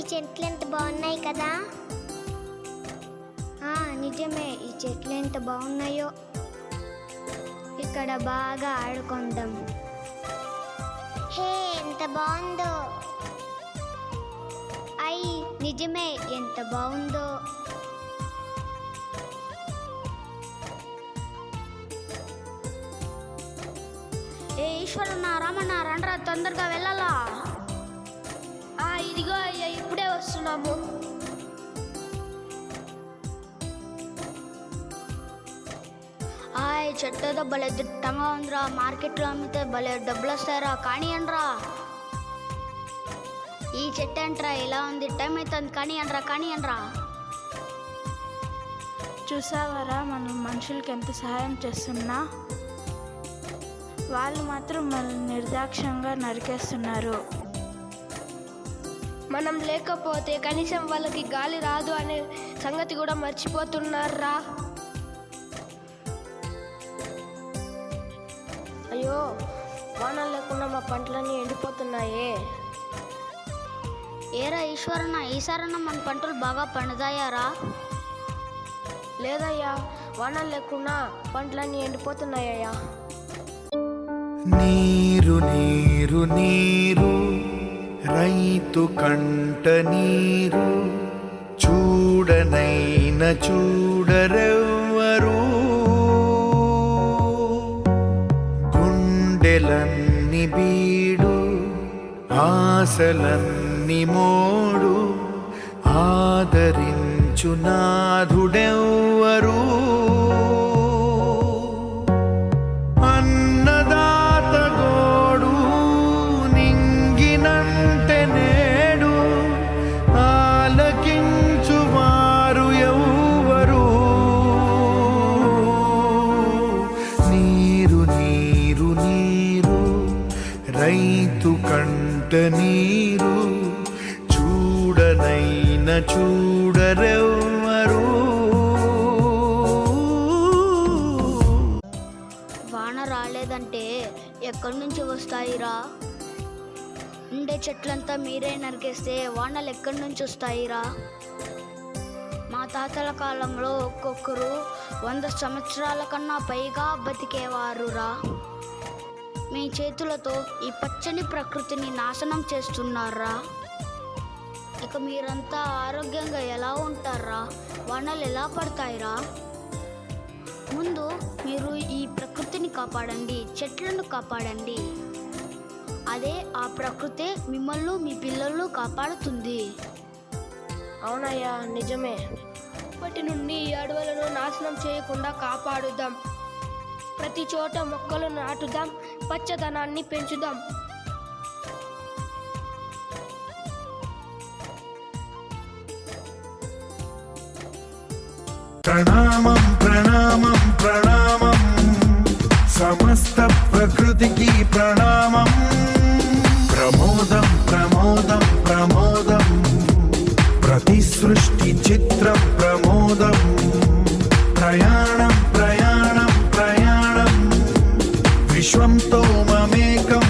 ఈ చెట్లు ఎంత బాగున్నాయి కదా. నిజమే, ఈ చెట్లు ఎంత బాగున్నాయో. ఇక్కడ బాగా ఆడుకుందాం. హే, ఎంత బాగుందో. నిజమే, ఎంత బాగుందో. ఏ ఈశ్వరన్న, రామన్న, రండ్రా, తొందరగా వెళ్ళాలా. ఇదిగో అయ్యా, ఇప్పుడే వస్తున్నాము. చెట్టు ఏదో భలే దిట్టంగా ఉందిరా, మార్కెట్లో అమ్మితే భలే డబ్బులు వస్తాయిరా, కానియండ్రా. ఈ చెట్టు ఏంట్రా ఇలా ఉంది, టైం అవుతుంది, కానియండ్రా. చూసావరా, మనం మనుషులకి ఎంత సహాయం చేస్తున్నా వాళ్ళు మాత్రం మనల్ని నిర్దాక్ష్యంగా నరికేస్తున్నారు. మనం లేకపోతే కనీసం వాళ్ళకి గాలి రాదు అనే సంగతి కూడా మర్చిపోతున్నారా. అయ్యో, వానలు లేకుండా మా పంటలన్నీ ఎండిపోతున్నాయే. ఏరా ఈశ్వరన్న, ఈసారన్న మన పంటలు బాగా పండుతాయారా? లేదయ్యా, వానలు లేకుండా పంటలన్నీ ఎండిపోతున్నాయ్యా. నీరు నీరు నీరు రైతు కంట నీరు, చూడనైన చూడరెవ్వరు. గుండెలన్ని బీడు, ఆశలన్ని మోడు, ఆదరించు నాథుడెవ్వరు. రైతు కంట నీరు, చూడనైన చూడరెవ్వరు. వాన రాలేదంటే ఎక్కడి నుంచి వస్తాయిరా? ఉండే చెట్లంతా మీరే నరికేస్తే వానలు ఎక్కడి నుంచి వస్తాయిరా? మా తాతల కాలంలో ఒక్కొక్కరు 100 సంవత్సరాల కన్నా పైగా బతికేవారురా. మీ చేతులతో ఈ పచ్చని ప్రకృతిని నాశనం చేస్తున్నారా? ఇక మీరంతా ఆరోగ్యంగా ఎలా ఉంటారా? వానలు ఎలా పడతాయిరా? ముందు మీరు ఈ ప్రకృతిని కాపాడండి, చెట్లను కాపాడండి. అదే ఆ ప్రకృతి మిమ్మల్ని మీ పిల్లలను కాపాడుతుంది. అవునయ్యా, నిజమే. ఇప్పటి నుండి ఈ అడవులను నాశనం చేయకుండా కాపాడుదాం. ప్రతి చోట మొక్కలు నాటుదాం, పచ్చదనాన్ని పెంచుదాం. ప్రణామం ప్రణామం ప్రణామం, సమస్త ప్రకృతికి ప్రణామం. ప్రమోదం ప్రమోదం ప్రమోదం, ప్రతి సృష్టి చిత్రం ప్రమోదం. ప్రయాణం ప్రయాణం ప్రయాణం, విశ్వంతో మమేకం.